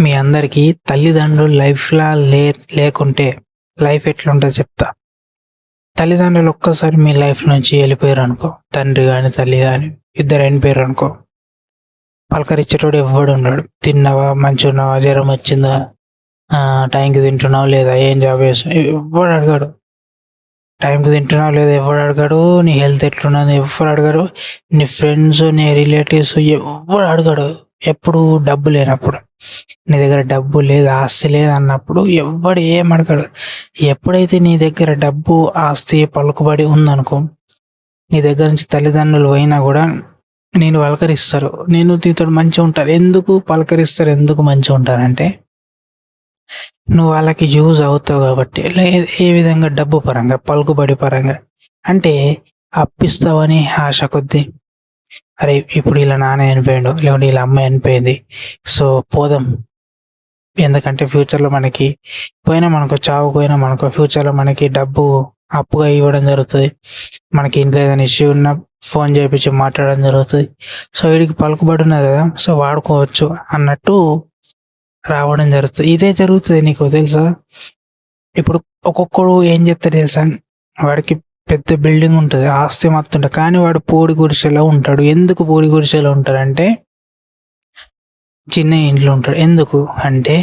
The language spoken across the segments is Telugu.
మీ అందరికీ తల్లిదండ్రులు లైఫ్‌లా లేకుంటే లైఫ్ ఎట్లుంటదో చెప్తా. తల్లిదండ్రులు ఒక్కసారి మీ లైఫ్ నుంచి ఎళ్ళిపోయారనుకో, తండ్రి గాని, తల్లి గాని ఇద్దరు ఎళ్ళిపోయారనుకో, పలకరించేటోడు ఎవ్వడుండడు. తిన్నావా? మంచిగున్నావా? జ్వరం వచ్చిందా? టైంకి తింటున్నావా లేదా? ఏం జాబ్ చేస్తున్నావు? ఎవ్వడు అడగడు. టైంకి తింటున్నావా లేదా? ఎవ్వడు అడగడు. నీ హెల్త్ ఎట్లున్నది? ఎవ్వరు అడగరు. నీ ఫ్రెండ్స్, నీ రిలేటివ్స్ ఎవ్వడు అడగడు. ఎప్పుడు డబ్బు లేనప్పుడు. నీ దగ్గర డబ్బు లేదు, ఆస్తి లేదన్నప్పుడు ఎవ్వడు ఏం అడగడు. ఎప్పుడైతే నీ దగ్గర డబ్బు, ఆస్తి, పలుకుబడి ఉందనుకో, నీ దగ్గర నుంచి తల్లిదండ్రులు పోయినా గూడా నిన్ను పలకరిస్తారు. నీతోటి మంచిగుంటారు. ఎందుకు పలకరిస్తారు? ఎందుకు మంచిగుంటారంటే, నువ్వు వాళ్ళకి యూజ్ అవుతావు కాబట్టి. ఏ విధంగా? డబ్బు పరంగా, పలుకుబడి పరంగా. అంటే అప్పిస్తావని ఆశ కొద్దీ, అరే! ఇప్పుడు ఈళ్ళ నాన్న చనిపోయిండు, లేకుంటే ఈళ్ళ అమ్మ చనిపోయింది. సో, పోదాం. ఎందుకంటే ఫ్యూచర్‌లో మనకి పోయినామనుకో, చావుకు పోయినామనుకో, ఫ్యూచర్‌లో మనకి డబ్బు అప్పుగా ఇవ్వడం జరుగుతది. మనకి ఇంట్లో ఏదైనా ఇష్యూ ఉన్నా ఫోన్ చేపించి మాట్లాడడం జరుగుతది. సో, వీడికి పలుకుబడి ఉన్నది కదా! సో, వాడుకోవచ్చు అన్నట్టు రావడం జరుగుతది. ఇదే జరుగుతది, నీకు తెలుసా? ఇప్పుడు ఒక్కొక్కడు ఏం చేస్తాడు తెలుసా? వాడికి పెద్ద బిల్డింగ్ ఉంటది. ఆస్తి మొత్తుంటది. కానీ వాడు పూడి గుడిసెలో ఉంటాడు. ఎందుకు పూడి గుడిసెలో ఉంటాడంటే, చిన్న ఇంట్లో ఉంటాడు. ఎందుకు అంటే,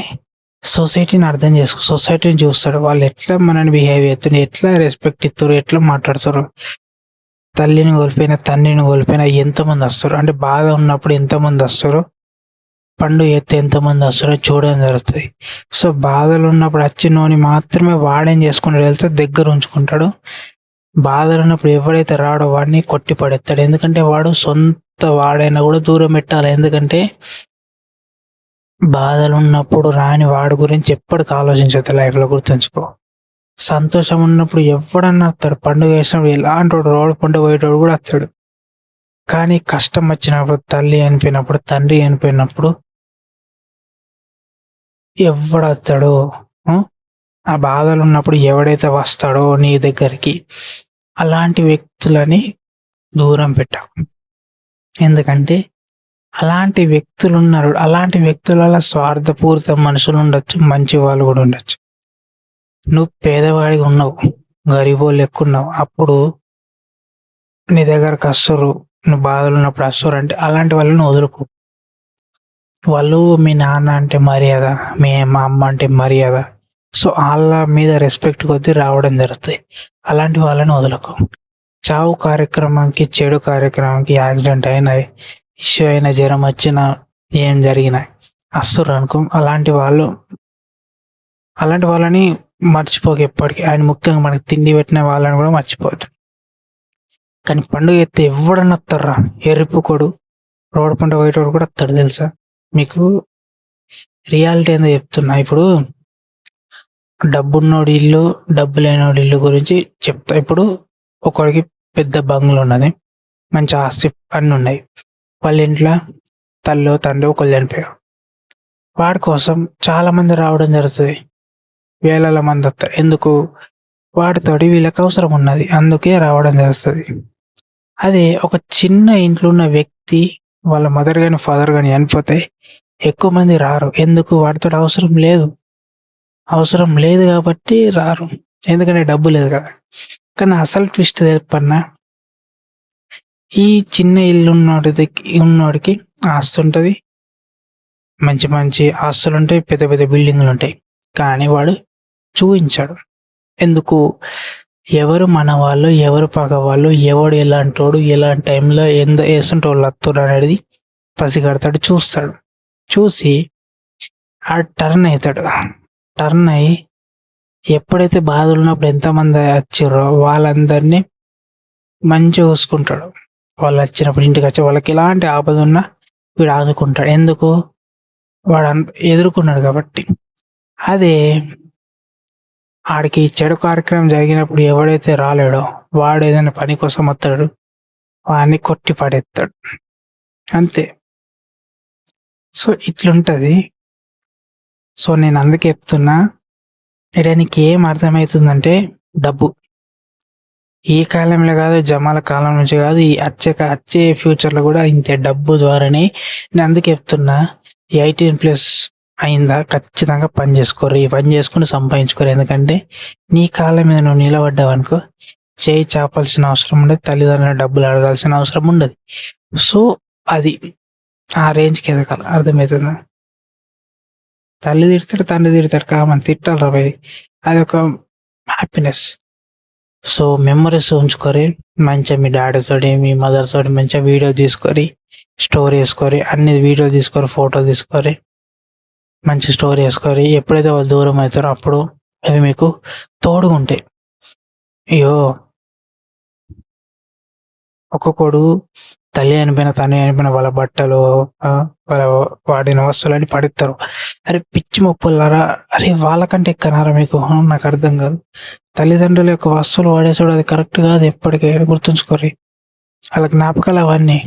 సొసైటీని అర్థం చేసుకో. సొసైటీని చూస్తాడు. వాళ్ళు ఎట్లా మనల్ని బిహేవ్ చేస్తున్నారు, ఎట్లా రెస్పెక్ట్ ఇస్తారు, ఎట్లా మాట్లాడుతారు. తల్లిని కోల్పోయిన, తండ్రిని కోల్పోయిన ఎంతమంది వస్తారు, అంటే బాధ ఉన్నప్పుడు ఎంతమంది వస్తారు, పండు ఎత్తే ఎంతమంది వస్తారో చూడడం జరుగుతుంది. సో, బాధలు ఉన్నప్పుడు వచ్చినోని మాత్రమే వాడేం చేసుకుంటాడు వెళ్తే దగ్గర ఉంచుకుంటాడు. బాధలు ఉన్నప్పుడు ఎవడైతే రాడో వాడిని కొట్టి పడేస్తాడు. ఎందుకంటే వాడు సొంత వాడైనా కూడా దూరం పెట్టాలి. ఎందుకంటే బాధలున్నప్పుడు రాని వాడి గురించి ఎప్పటికి ఆలోచించొద్దు లైఫ్‌లో, గుర్తుంచుకో. సంతోషం ఉన్నప్పుడు ఎవ్వడన్నా వస్తాడు. పండుగ చేసినప్పుడు ఎలాంటోడు రోడ్డు పంట పోయేటోడు కూడా వస్తాడు. కానీ కష్టం వచ్చినప్పుడు, తల్లి చనిపోయినప్పుడు, తండ్రి చనిపోయినప్పుడు ఎవ్వడొస్తాడు? ఆ బాధలున్నప్పుడు ఎవడైతే వస్తాడో నీ దగ్గరికి, అలాంటి వ్యక్తులని దూరం పెట్టకు. ఎందుకంటే అలాంటి వ్యక్తులున్నారు. అలాంటి వ్యక్తులలో స్వార్థపూరిత మనుషులుండొచ్చు, మంచి వాళ్ళు కూడా ఉండొచ్చు. నువ్వు పేదవాడిగా ఉన్నావు, గరీబోళ్ళు లెక్కున్నావు. అప్పుడు నీ దగ్గరకు వస్తుర్రు, నువ్వు బాధలున్నప్పుడు వస్తుర్రంటే అలాంటి వాళ్ళని వదులుకో. వాళ్ళు మీ నాన్న అంటే మర్యాద, మా అమ్మ అంటే మర్యాద. సో, ఆళ్ళ మీద రెస్పెక్ట్ కొద్దీ రావడం జరుగుతాయి. అలాంటి వాళ్ళని వదలకు. చావు కార్యక్రమానికి, చెడు కార్యక్రమానికి, యాక్సిడెంట్ అయినా, ఇష్యూ అయినా, జ్వరం వచ్చినా, ఏం జరిగినా వస్తుర్రనుకో, అలాంటి వాళ్ళని మర్చిపోకు ఎప్పటికి. అండ్ ముఖ్యంగా మనకి తిండి పెట్టిన వాళ్ళని కూడా మర్చిపోవద్దు. కానీ పండుగ ఎత్తే ఎవ్వడన్నా వస్తాడురా, ఎర్రిపుకోడు, రోడ్డు పంట పోయేటోడు కూడా వస్తాడు తెలుసా? మీకు రియాలిటీ ఏందో చెప్తున్నా. ఇప్పుడు డబ్బున్నోడి ఇల్లు, డబ్బు లేనోడి ఇల్లు గురించి చెప్తా. ఇప్పుడు ఒకడికి పెద్ద బంగ్లా ఉన్నది, మంచి ఆస్తి అన్నీ ఉన్నాయి. వాళ్ళ ఇంట్లో తల్లో తండ్రి ఒకళ్ళు చనిపోయారు. వాడి కోసం చాలా మంది రావడం జరుగుతుంది. వేలల మంది వస్తారు. ఎందుకు? వాడితోటి వీళ్ళకి అవసరం ఉన్నది, అందుకే రావడం జరుగుతుంది. అదే ఒక చిన్న ఇంట్లో ఉన్న వ్యక్తి, వాళ్ళ మదర్ కానీ ఫాదర్ కానీ చనిపోతే ఎక్కువ మంది రారు. ఎందుకు? వాడితో అవసరం లేదు కాబట్టి రారు. ఎందుకంటే డబ్బు లేదు కదా. కానీ అసలు ట్విస్ట్ చెప్పన్నా, ఈ చిన్న ఇల్లు ఉన్నోడికి ఆస్తి ఉంటుంది, మంచి మంచి ఆస్తులు ఉంటాయి, పెద్ద పెద్ద బిల్డింగ్లు ఉంటాయి. కానీ వాడు చూపించాడు. ఎందుకు? ఎవరు మన వాళ్ళు, ఎవరు పగ వాళ్ళు, ఎవడు ఎలాంటోడు, ఎలాంటి టైంలో వేస్తుంటోళ్ళు వస్తారు అనేది పసిగడతాడు, చూస్తాడు. చూసి ఆ టర్న్ అవుతాడు. టర్న్ అయ్యి ఎప్పుడైతే బాధలు ఉన్నప్పుడు ఎంతమంది వచ్చిర్రో వాళ్ళందరినీ మంచిగా చూసుకుంటాడు. వాళ్ళు వచ్చినప్పుడు, ఇంటికి వచ్చి వాళ్ళకి ఎలాంటి ఆపద ఉన్నా వీడు ఆదుకుంటాడు. ఎందుకు? వాడు ఎదుర్కొన్నాడు కాబట్టి. అదే ఆడికి చెడు కార్యక్రమం జరిగినప్పుడు ఎవడైతే రాలేడో వాడు ఏదైనా పని కోసం వస్తాడు, వాడిని కొట్టి పడేస్తాడు. అంతే. సో, ఇట్లుంటది. సో, నేను అందుకే చెప్తున్నా, నీకు ఏం అర్థమవుతుందంటే, డబ్బు ఈ కాలంలో కాదు, జమాల కాలం నుంచి కాదు, ఈ వచ్చే ఫ్యూచర్లో కూడా ఇంతే. డబ్బు ద్వారానే నేను అందుకే చెప్తున్నా, 18+ అయిందా? ఖచ్చితంగా పని చేసుకోర్రి. ఈ పని చేసుకొని సంపాదించుకోరు. ఎందుకంటే నీ కాళ్ళ మీద నువ్వు నిలబడ్డావనుకో చేయి చాపాల్సిన అవసరం ఉండదు. తల్లిదండ్రుల డబ్బులు అడగాల్సిన అవసరం ఉండదు. సో అది ఆ రేంజ్కి ఎదగాలి. అర్థమవుతుందా? తల్లి తిడతాడు, తండ్రి తిడతాడు, కామన్, తిట్టాలి భయ్. అదొక హ్యాపీనెస్. సో మెమరీస్ ఉంచుకొని మంచిగా మీ డాడీ తోటి మీ మదర్ తోటి మంచిగా వీడియో తీసుకొని స్టోరీ వేసుకొని అన్ని వీడియో తీసుకొని ఫోటో తీసుకొని మంచి స్టోరీ వేసుకొని ఎప్పుడైతే వాళ్ళు దూరం అవుతారో అప్పుడు అవి మీకు తోడుగా ఉంటాయి. అయ్యో ఒక్కొక్కడు తల్లి చనిపోయిన తండ్రి చనిపోయిన వాళ్ళ బట్టలు వాళ్ళ వాడిన వస్తువులని పడేస్తారు. అరే పిచ్చి మొప్పులారా! అరే వాళ్ళకంటే ఎక్కనారా మీకు? నాకు అర్థం కాదు. తల్లిదండ్రుల యొక్క వస్తువులు వాడేసాడు అది కరెక్ట్ కాదు. ఎప్పటికీ గుర్తుంచుకోర్రి. వాళ్ళ జ్ఞాపకాలు అవన్నీ.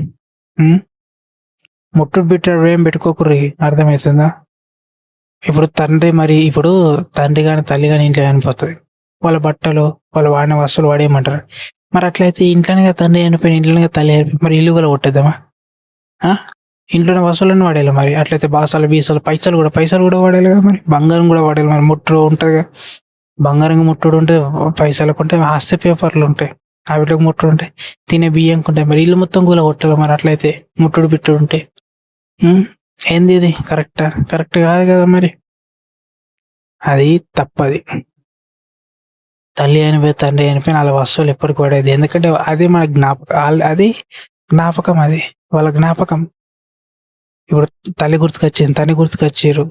ముట్టుడు బిట్టడు ఏం పెట్టుకోకుర్రి. అర్థమవుతుందా? ఇప్పుడు తండ్రి కానీ తల్లి కానీ ఇంట్లో చనిపోతుంది. వాళ్ళ బట్టలు వాళ్ళు వాడిన వస్తువులు వాడేయమంటారు. మరి అట్లయితే ఇంట్లోనే తండ్రి చనిపోయిన ఇంట్లోనే తల్లి చనిపోయి మరి ఇల్లు కూడా కొట్టేద్దామా? ఇంట్లోనే వస్తువులను వాడేయాలి. మరి అట్లయితే బాసాలు బీసాలు పైసలు కూడా వాడేయాలి కదా. మరి బంగారం కూడా వాడేయాలి. మరి ముట్టుడు ఉంటుంది కదా, బంగారం ముట్టుడు ఉంటే పైసలకు ఉంటాయి, ఆస్తి పేపర్లు ఉంటాయి, వాటికి ముట్టుడు ఉంటాయి, తినే బియ్యంకి ఉంటాయి. మరి ఇల్లు మొత్తం కూడా కొట్టాలి. మరి అట్లయితే ముట్టుడు బిట్టుడు ఉంటే ఏంది ఇది? కరెక్ట్ కాదు కదా. మరి అది తప్పది. తల్లి చనిపోయి తండ్రి చనిపోయిన వాళ్ళ వస్తువులు ఎప్పటికి పడేది. ఎందుకంటే అది మన అది జ్ఞాపకం. అది వాళ్ళ జ్ఞాపకం. ఇప్పుడు తల్లి గుర్తుకొచ్చింది, తండ్రి గుర్తుకొచ్చారు,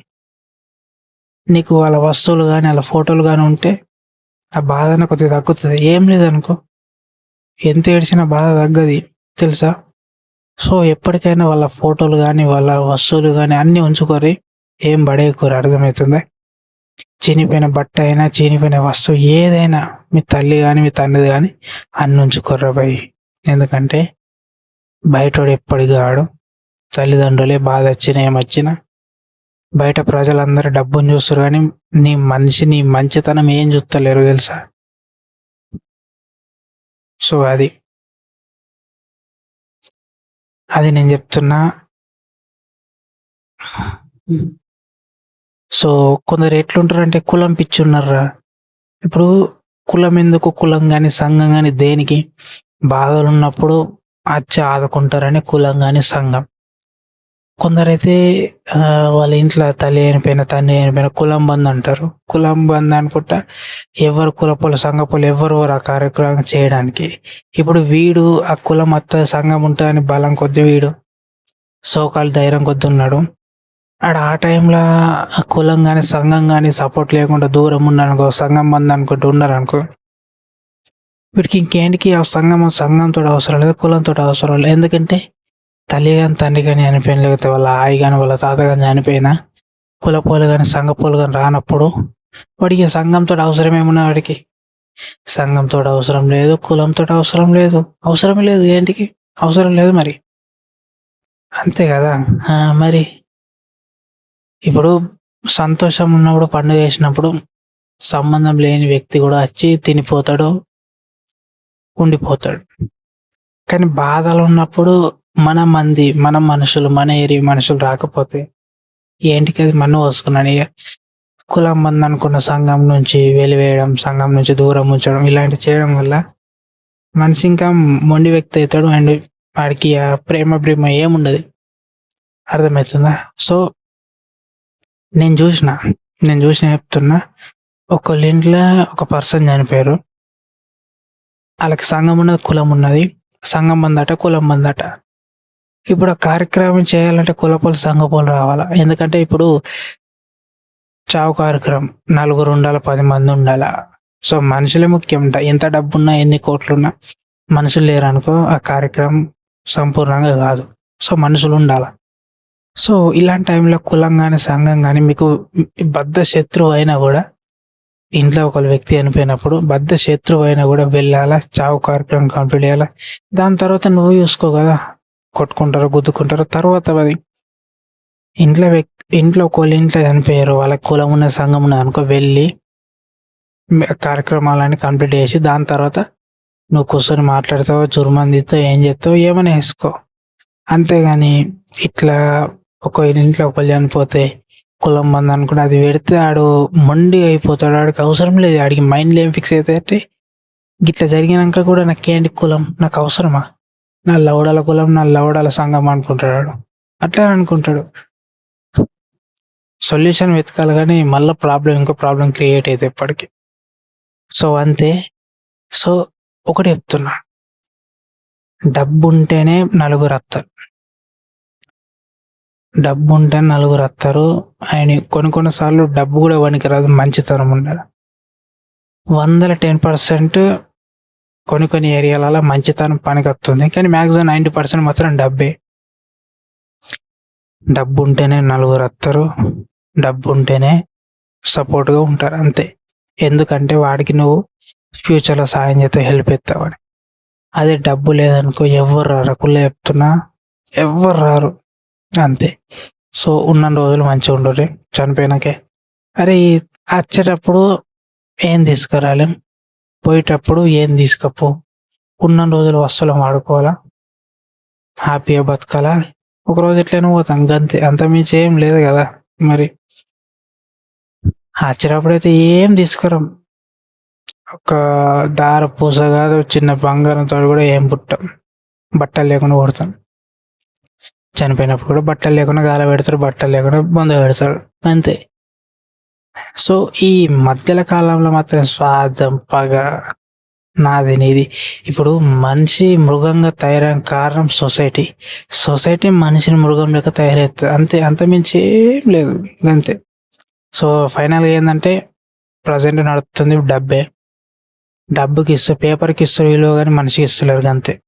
నీకు వాళ్ళ వస్తువులు కానీ వాళ్ళ ఫోటోలు కానీ ఉంటే ఆ బాధన కొద్దిగా తగ్గుతుంది. ఏం లేదనుకో ఎంత ఏడ్చినా బాధ తగ్గది, తెలుసా? సో ఎప్పటికైనా వాళ్ళ ఫోటోలు కానీ వాళ్ళ వస్తువులు కానీ అన్నీ ఉంచుకొని ఏం పడేయకూరు. అర్థమవుతుందా? చినిపోయిన బట్ట అయినా చినిపోయిన వస్తువు ఏదైనా మీ తల్లి కానీ మీ తండ్రి కానీ అన్ని ఉంచుకోర్రా భయ్. ఎందుకంటే బయటోడు ఎప్పటికి ఆడు. తల్లిదండ్రులే బాధ వచ్చినా ఏమొచ్చినా బయట ప్రజలందరూ డబ్బును చూస్తారు కానీ నీ మంచితనం ఏం చూస్తలేరు, తెలుసా? సో అది నేను చెప్తున్నా. సో కొందరు ఎట్లుంటారంటే కులం పిచ్చి ఉన్నారా. ఇప్పుడు కులం ఎందుకు? కులం కానీ సంఘం కానీ దేనికి? బాధలు ఉన్నప్పుడు ఆదుకుంటారని కులం కానీ సంఘం. కొందరైతే వాళ్ళ ఇంట్లో తల్లి చనిపోయిన తండ్రి చనిపోయిన కులం బంద్ అంటారు. కులం బంద్ అనుకుంటా ఎవరు కులపోలు సంఘపోలు ఎవరు ఆ కార్యక్రమం చేయడానికి. ఇప్పుడు వీడు ఆ కులం సంఘం ఉంటుందని బలం కొద్ది వీడు సోకాలు ధైర్యం కొద్ది ఉన్నాడు. ఆ టైంలో కులం కానీ సంఘం కానీ సపోర్ట్ లేకుండా దూరం ఉన్నారనుకో, సంఘం బంద్ అనుకుంటూ ఉన్నారనుకో, వీడికి ఇంకేంటికి ఆ సంఘంతో అవసరం లేదు, కులంతో అవసరం లేదు. ఎందుకంటే తల్లి కానీ తండ్రి కానీ చనిపోయిన, లేకపోతే వాళ్ళ ఆయి కానీ వాళ్ళ తాత కానీ చనిపోయినా కులపోలు కానీ సంఘపోలు కానీ రానప్పుడు వాడికి సంఘంతో అవసరం ఏమున్నా? వాడికి సంఘంతో అవసరం లేదు, కులంతో అవసరం లేదు, అవసరమే లేదు. ఏంటికి అవసరం లేదు? మరి అంతే కదా. మరి ఇప్పుడు సంతోషం ఉన్నప్పుడు పండుగ చేసినప్పుడు సంబంధం లేని వ్యక్తి కూడా వచ్చి తినిపోతాడు, ఉండిపోతాడు. కానీ బాధలు ఉన్నప్పుడు మన మనుషులు, మన ఏరియా మనుషులు రాకపోతే ఏంటికి? అది మన్ను పోసుకున్నాను. ఇక కులం బంద్ అనుకున్న సంఘం నుంచి వెలివేయడం, సంఘం నుంచి దూరం ఉంచడం, ఇలాంటి చేయడం వల్ల మనిషి ఇంకా మొండి వ్యక్తి అవుతాడు. అండ్ వాడికి ప్రేమ ఏముండదు. అర్థమవుతుందా? సో నేను చూసిన చెప్తున్నా. ఒకళ్ళ ఇంట్లో ఒక పర్సన్ చనిపోయారు. వాళ్ళకి సంఘం ఉన్నది, కులం ఉన్నది. సంఘం బందట, కులం బందట. ఇప్పుడు ఆ కార్యక్రమం చేయాలంటే కులపోలు సంఘపోలు రావాలా. ఎందుకంటే ఇప్పుడు చావు కార్యక్రమం 4 ఉండాలి, 10 మంది ఉండాల. సో మనుషులే ముఖ్యం. ఎంత డబ్బున్నా ఎన్ని కోట్లున్నా మనుషులు లేరనుకో ఆ కార్యక్రమం సంపూర్ణంగా కాదు. సో మనుషులు ఉండాల. సో ఇలాంటి టైంలో కులం కానీ సంఘం కానీ మీకు బద్ధ శత్రువు అయినా కూడా, ఇంట్లో ఒక వ్యక్తి చనిపోయినప్పుడు బద్ధ శత్రువు అయినా కూడా వెళ్ళాలా, చావు కార్యక్రమం కంప్లీట్ చేయాలా. దాని తర్వాత నువ్వు చూసుకో కదా, కొట్టుకుంటారో గుద్దుకుంటారో తర్వాత. అది ఇంట్లో ఒకళ్ళు ఇంట్లో చనిపోయారు, వాళ్ళకి కులం ఉన్న సంఘం ఉన్నది అనుకో, వెళ్ళి కార్యక్రమాలన్నీ కంప్లీట్ చేసి దాని తర్వాత నువ్వు కూర్చొని మాట్లాడతావు, చురుమందిస్తావు, ఏం చేస్తావు ఏమైనా వేసుకో. అంతేగాని ఇట్లా ఇంట్లో ఒకళ్ళు చనిపోతే కులం మంది అనుకుంటే అది పెడితే ఆడు మొండి అయిపోతాడు. ఆడికి అవసరం లేదు. ఆడికి మైండ్‌లో ఏం ఫిక్స్ అయితదంటే గిట్లా జరిగినంక కూడా నాకేంటి కులం? నాకు అవసరమా? నా లవడల కులం, నా లవడల సంఘం అనుకుంటాడు ఆడు. అట్లనే అనుకుంటాడు. సొల్యూషన్ వెతకాలి గానీ మళ్ళా ఇంకో ప్రాబ్లమ్ క్రియేట్ అయితది ఎప్పటికి. సో, అంతే. సో, ఒకటి చెప్తున్నా. డబ్బుంటేనే నలుగురత్తరు. డబ్బుంటేనే నలుగురత్తరు. ఆయన కొన్ని సార్లు డబ్బు గూడా పనికిరాదు. మంచితనం ఉండాల. 100లో 10% కొన్ని ఏరియాలలో మంచితనం పనికొస్తుంది. కానీ మాక్సిమం 90% మాత్రం డబ్బే. డబ్బుంటేనే నలుగురత్తరు. డబ్బుంటేనే సపోర్ట్‌గా ఉంటారు అంతే. ఎందుకంటే వాడికి నువ్వు ఫ్యూచర్‌లో సాయం చేస్తావు, హెల్ప్ చేస్తావని. అదే డబ్బు లేదనుకో ఎవ్వరు రారు. కుల్లా చెప్తున్నా ఎవ్వరు రారు. అంతే. సో, ఉన్నన్ని రోజులు మంచిగుండుర్రి. చనిపోయినాకే అరే అచ్చేటప్పుడు ఏం తీసుకురాలేం. పోయేటప్పుడు ఏం తీసుకపో. ఉన్నన్ని రోజులు వస్తువులం వాడుకోవాలా. హ్యాపీగా బతకాలా. ఒకరోజు ఎట్లైనా పోతాం గంతే. అంతకుమించి ఏం లేదు గదా! మరి. అచ్చేటప్పుడైతే ఏం తీసుకురాం. ఒక దారపూస కాదు, చిన్న బంగారం తాడు కూడా ఏం పుట్టం. బట్టలు లేకుండా పుడతాం. చనిపోయినప్పుడు కూడా బట్టలు లేకుండా గాలపెడతారు. బట్టలు లేకుండా బొందపెడతారు. అంతే. సో, ఈ మధ్యల కాలంలో మాత్రం స్వార్థం, పగ, నాది నీది. ఇప్పుడు మనిషి మృగంగా తయారయ్యడానికి కారణం సొసైటీ. సొసైటీ మనిషిని మృగం లెక్క తయారేత్తది. అంతే. అంతకుమించి ఏం లేదు. గంతే. సో, ఫైనల్‌గా ఏందంటే ప్రెజెంట్ నడుస్తుంది డబ్బే. పేపర్‌కి ఇస్తే విలువ గాని మనిషికి ఇస్తలేరు గంతే.